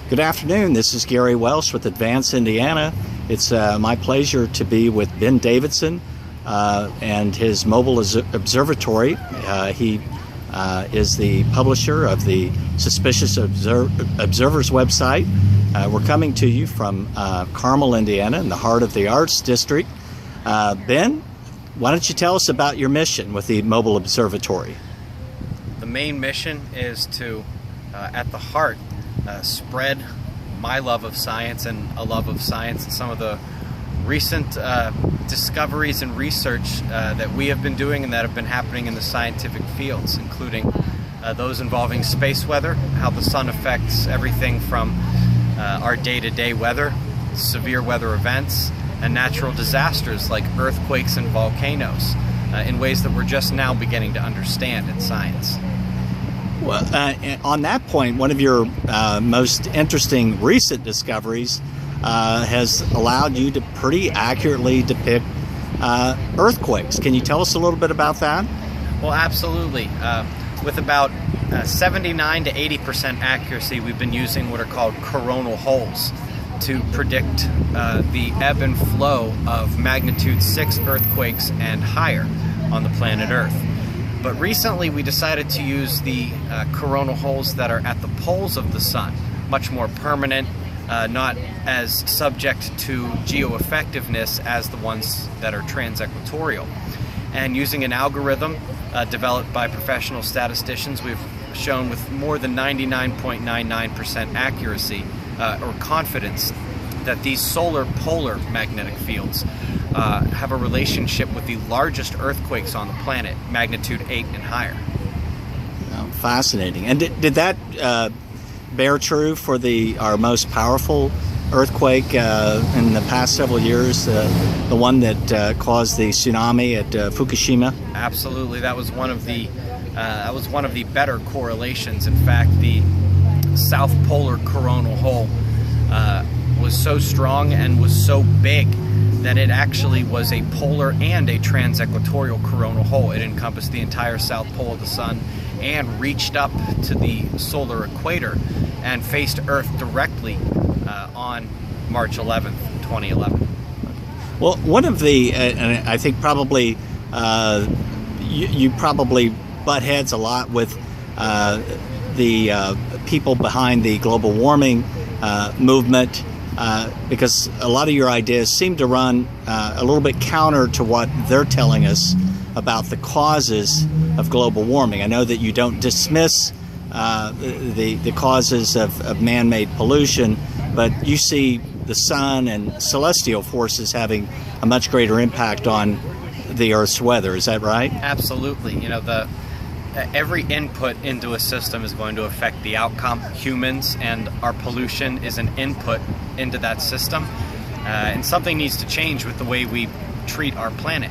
Good afternoon. This is Gary Welsh with Advance Indiana. It's my pleasure to be with Ben Davidson and his Mobile Observatory. He is the publisher of the Suspicious Observers website. We're coming to you from Carmel, Indiana, in the heart of the Arts District. Ben, why don't you tell us about your mission with the Mobile Observatory? The main mission is to, at the heart, spread my love of science and a love of science and some of the recent discoveries and research that we have been doing and that have been happening in the scientific fields, including those involving space weather, how the sun affects everything from our day-to-day weather, severe weather events, and natural disasters like earthquakes and volcanoes in ways that we're just now beginning to understand in science. Well, on that point, one of your most interesting recent discoveries has allowed you to pretty accurately depict earthquakes. Can you tell us a little bit about that? Well, absolutely. With about 79 to 80% accuracy, we've been using what are called coronal holes to predict the ebb and flow of magnitude 6 earthquakes and higher on the planet Earth. But recently we decided to use the coronal holes that are at the poles of the sun, much more permanent, not as subject to geoeffectiveness as the ones that are transequatorial. And using an algorithm developed by professional statisticians, we've shown with more than 99.99% accuracy or confidence that these solar polar magnetic fields have a relationship with the largest earthquakes on the planet, magnitude 8 and higher. Oh, fascinating. And did that bear true for our most powerful earthquake in the past several years, the one that caused the tsunami at Fukushima? Absolutely. That was one of the better correlations. In fact, the South Polar coronal hole was so strong and was so big that it actually was a polar and a transequatorial coronal hole. It encompassed the entire south pole of the sun and reached up to the solar equator and faced Earth directly on March 11th, 2011. Well, one of the, and I think probably you probably butt heads a lot with the people behind the global warming movement, because a lot of your ideas seem to run a little bit counter to what they're telling us about the causes of global warming. I know that you don't dismiss the causes of man-made pollution, but you see the sun and celestial forces having a much greater impact on the Earth's weather. Is that right? Absolutely. You know, every input into a system is going to affect the outcome. Humans and our pollution is an input into that system, and something needs to change with the way we treat our planet.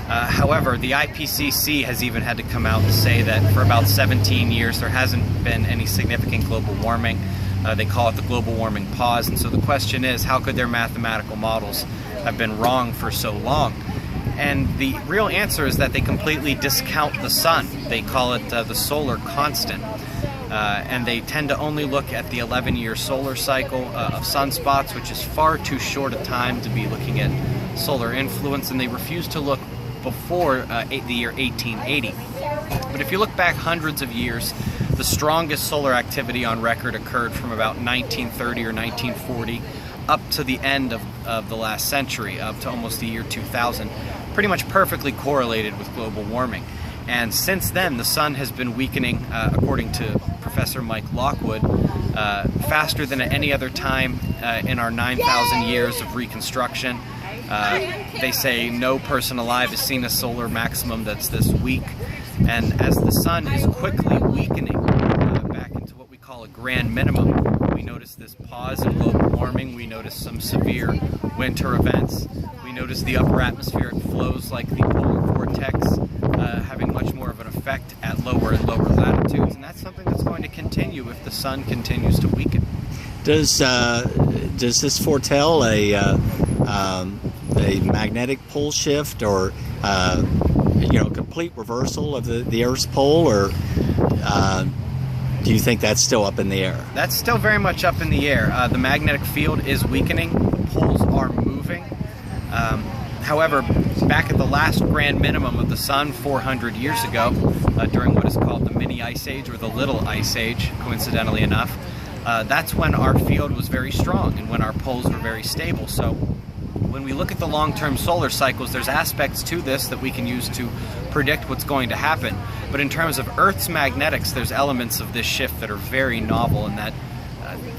However, the IPCC has even had to come out and say that for about 17 years there hasn't been any significant global warming. They call it the global warming pause, and so the question is, how could their mathematical models have been wrong for so long? And the real answer is that they completely discount the sun. They call it the solar constant. And they tend to only look at the 11-year solar cycle of sunspots, which is far too short a time to be looking at solar influence, and they refuse to look before the year 1880. But if you look back hundreds of years, the strongest solar activity on record occurred from about 1930 or 1940 up to the end of the last century, up to almost the year 2000, pretty much perfectly correlated with global warming. And since then, the sun has been weakening, according to Professor Mike Lockwood, faster than at any other time in our 9,000 years of reconstruction. They say no person alive has seen a solar maximum that's this weak. And as the sun is quickly weakening back into what we call a grand minimum, we notice this pause in global warming. We notice some severe winter events. We notice the upper atmospheric flows like the polar vortex having much more of an effect at lower and lower latitudes, and that's something that's going to continue if the sun continues to weaken. Does this foretell a magnetic pole shift, or complete reversal of the Earth's pole, or do you think that's still up in the air? That's still very much up in the air. The magnetic field is weakening. The poles are moving. However, back at the last grand minimum of the Sun 400 years ago, during what is called the mini ice age or the little ice age, coincidentally enough, that's when our field was very strong and when our poles were very stable. So when we look at the long-term solar cycles, there's aspects to this that we can use to predict what's going to happen. But in terms of Earth's magnetics, there's elements of this shift that are very novel, and that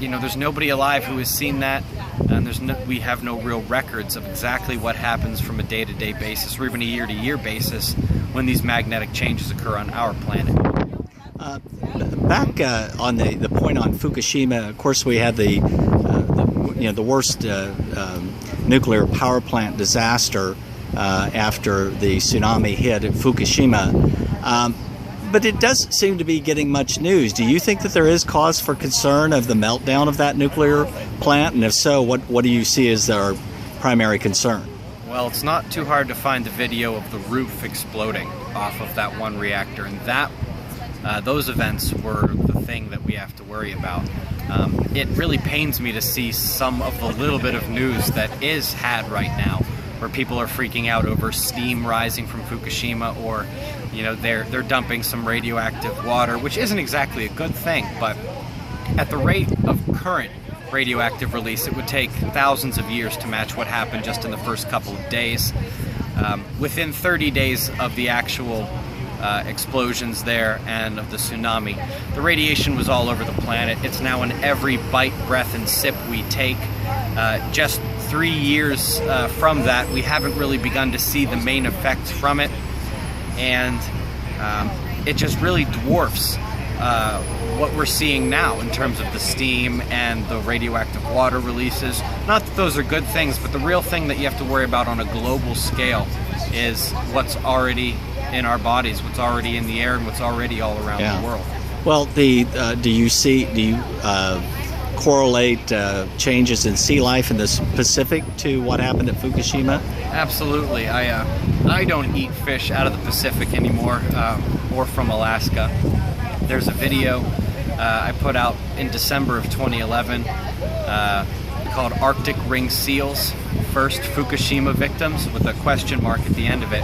there's nobody alive who has seen that, and we have no real records of exactly what happens from a day-to-day basis or even a year-to-year basis when these magnetic changes occur on our planet. Back on the point on Fukushima, of course, we had the worst nuclear power plant disaster after the tsunami hit at Fukushima. But it doesn't seem to be getting much news. Do you think that there is cause for concern of the meltdown of that nuclear plant? And if so, what do you see as our primary concern? Well, it's not too hard to find the video of the roof exploding off of that one reactor, and those events were the thing that we have to worry about. It really pains me to see some of the little bit of news that is had right now, where people are freaking out over steam rising from Fukushima, or they're dumping some radioactive water, which isn't exactly a good thing. But at the rate of current radioactive release, it would take thousands of years to match what happened just in the first couple of days. Within 30 days of the actual explosions there and of the tsunami, the radiation was all over the planet. It's now in every bite, breath, and sip we take. Just 3 years from that, we haven't really begun to see the main effects from it, and it just really dwarfs what we're seeing now in terms of the steam and the radioactive water releases. Not that those are good things, but the real thing that you have to worry about on a global scale is what's already in our bodies, what's already in the air, and what's already all around the world. Well, do you correlate changes in sea life in the Pacific to what happened at Fukushima? Absolutely. I don't eat fish out of the Pacific anymore, or from Alaska. There's a video I put out in December of 2011 called Arctic Ring Seals, First Fukushima Victims, with a question mark at the end of it.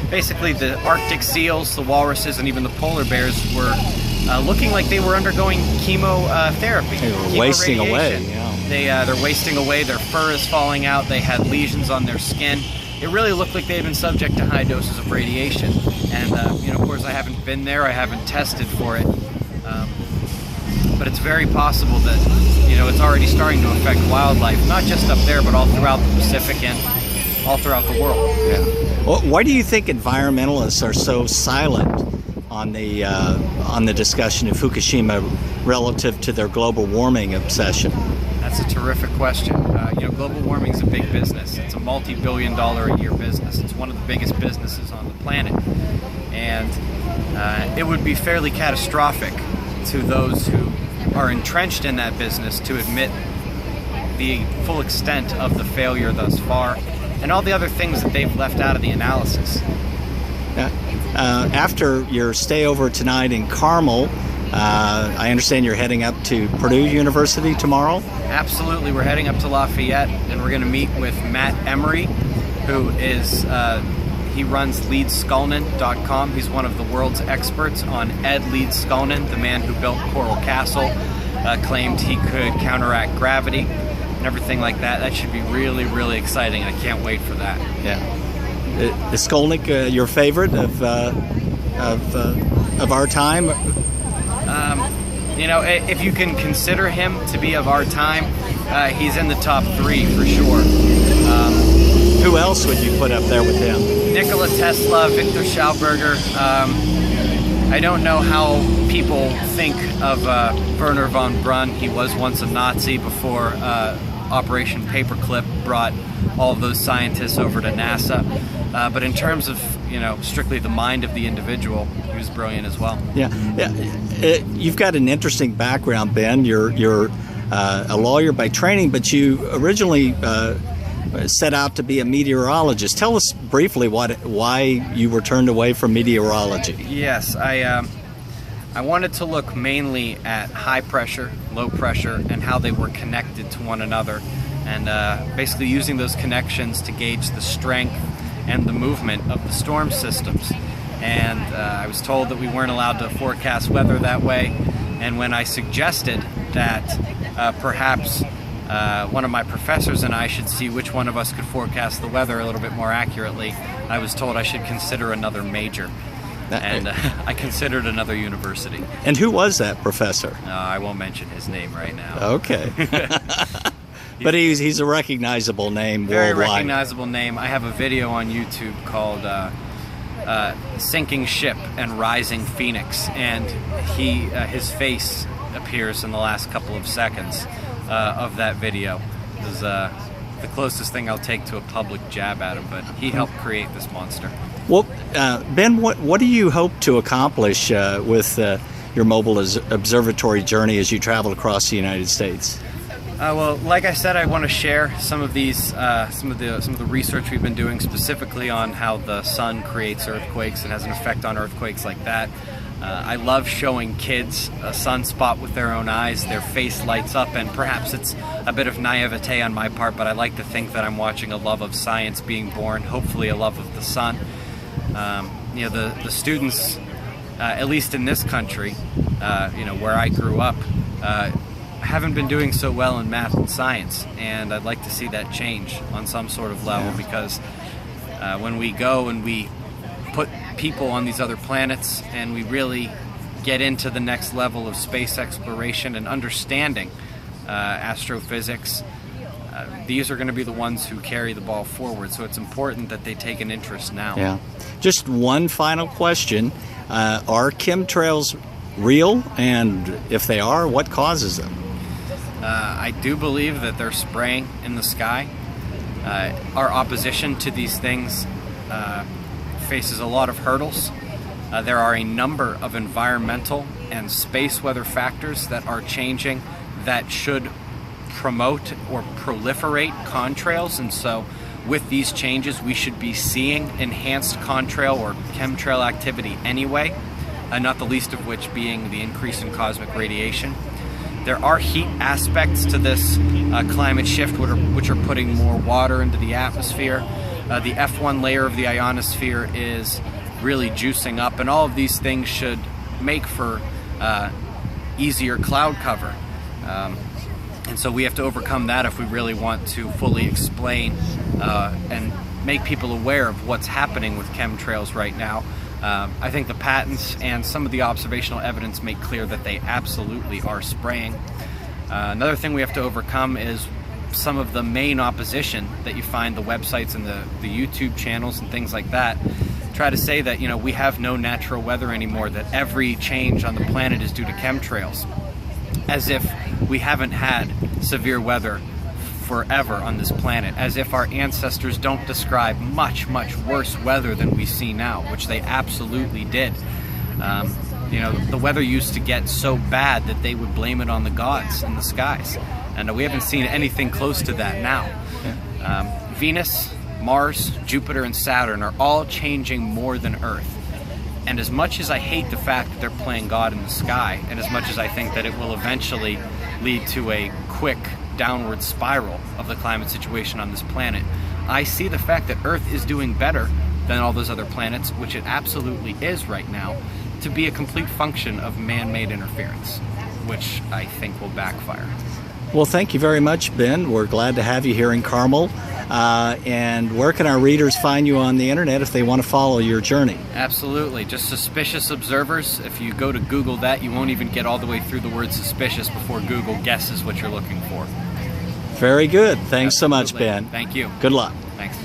Basically, the Arctic seals, the walruses, and even the polar bears were looking like they were undergoing chemotherapy. They were wasting away. Yeah. They're wasting away. Their fur is falling out. They had lesions on their skin. It really looked like they had been subject to high doses of radiation. And of course, I haven't been there. I haven't tested for it. But it's very possible that it's already starting to affect wildlife, not just up there, but all throughout the Pacific and all throughout the world. Yeah. Well, why do you think environmentalists are so silent on the discussion of Fukushima relative to their global warming obsession? That's a terrific question. Global warming is a big business. It's a multi-billion-dollar-a-year business. It's one of the biggest businesses on the planet, and it would be fairly catastrophic to those who are entrenched in that business to admit the full extent of the failure thus far and all the other things that they've left out of the analysis. After your stay over tonight in Carmel, I understand you're heading up to Purdue University tomorrow? Absolutely. We're heading up to Lafayette, and we're going to meet with Matt Emery, who is he runs leedskalnin.com. He's one of the world's experts on Ed Leedskalnin, the man who built Coral Castle, claimed he could counteract gravity and everything like that. That should be really, really exciting. I can't wait for that. Yeah. Is Skolnick your favorite of our time? If you can consider him to be of our time, he's in the top 3 for sure. Who else would you put up there with him? Nikola Tesla, Victor Schauberger. I don't know how people think of Wernher von Braun. He was once a Nazi before Operation Paperclip brought all of those scientists over to NASA. But in terms of, strictly the mind of the individual, he was brilliant as well. Yeah. You've got an interesting background, Ben. You're a lawyer by training, but you originally set out to be a meteorologist. Tell us briefly why you were turned away from meteorology. Yes, I wanted to look mainly at high pressure, low pressure, and how they were connected to one another, and basically using those connections to gauge the strength and the movement of the storm systems. And I was told that we weren't allowed to forecast weather that way, and when I suggested that perhaps one of my professors and I should see which one of us could forecast the weather a little bit more accurately, I was told I should consider another major. And I considered another university. And who was that professor? I won't mention his name right now. Okay. But he's a recognizable name Very worldwide. recognizable name. I have a video on YouTube called Sinking Ship and Rising Phoenix, and his face appears in the last couple of seconds of that video. It was the closest thing I'll take to a public jab at him, but he helped create this monster. Well, Ben, what do you hope to accomplish with your Mobile Observatory journey as you travel across the United States? Well, like I said, I want to share some of these, some of the research we've been doing specifically on how the sun creates earthquakes and has an effect on earthquakes like that. I love showing kids a sunspot with their own eyes. Their face lights up, and perhaps it's a bit of naivete on my part, but I like to think that I'm watching a love of science being born, hopefully a love of the sun. You know, the students, at least in this country, you know, where I grew up, haven't been doing so well in math and science, and I'd like to see that change on some sort of level, because when we go and we put people on these other planets and we really get into the next level of space exploration and understanding astrophysics, these are going to be the ones who carry the ball forward, so it's important that they take an interest now. Yeah. Just one final question. Are chemtrails real? And if they are, what causes them? I do believe that they're spraying in the sky. Our opposition to these things faces a lot of hurdles. There are a number of environmental and space weather factors that are changing that should promote or proliferate contrails, and so with these changes we should be seeing enhanced contrail or chemtrail activity anyway, not the least of which being the increase in cosmic radiation. There are heat aspects to this climate shift which are putting more water into the atmosphere. The F1 layer of the ionosphere is really juicing up, and all of these things should make for easier cloud cover. And so we have to overcome that if we really want to fully explain and make people aware of what's happening with chemtrails right now. I think the patents and some of the observational evidence make clear that they absolutely are spraying. Another thing we have to overcome is some of the main opposition that you find, the websites and the YouTube channels and things like that, try to say that, you know, we have no natural weather anymore, that every change on the planet is due to chemtrails, as if we haven't had severe weather forever on this planet, as if our ancestors don't describe much, much worse weather than we see now, which they absolutely did. You know, the weather used to get so bad that they would blame it on the gods in the skies, and we haven't seen anything close to that now. Venus, Mars, Jupiter, and Saturn are all changing more than Earth. And as much as I hate the fact that they're playing God in the sky, and as much as I think that it will eventually lead to a quick downward spiral of the climate situation on this planet, I see the fact that Earth is doing better than all those other planets, which it absolutely is right now, to be a complete function of man-made interference, which I think will backfire. Well, thank you very much, Ben. We're glad to have you here in Carmel. And where can our readers find you on the internet if they want to follow your journey? Absolutely. Just Suspicious Observers. If you go to Google that, you won't even get all the way through the word suspicious before Google guesses what you're looking for. Very good. Thanks so much, Ben. Thank you. Good luck. Thanks.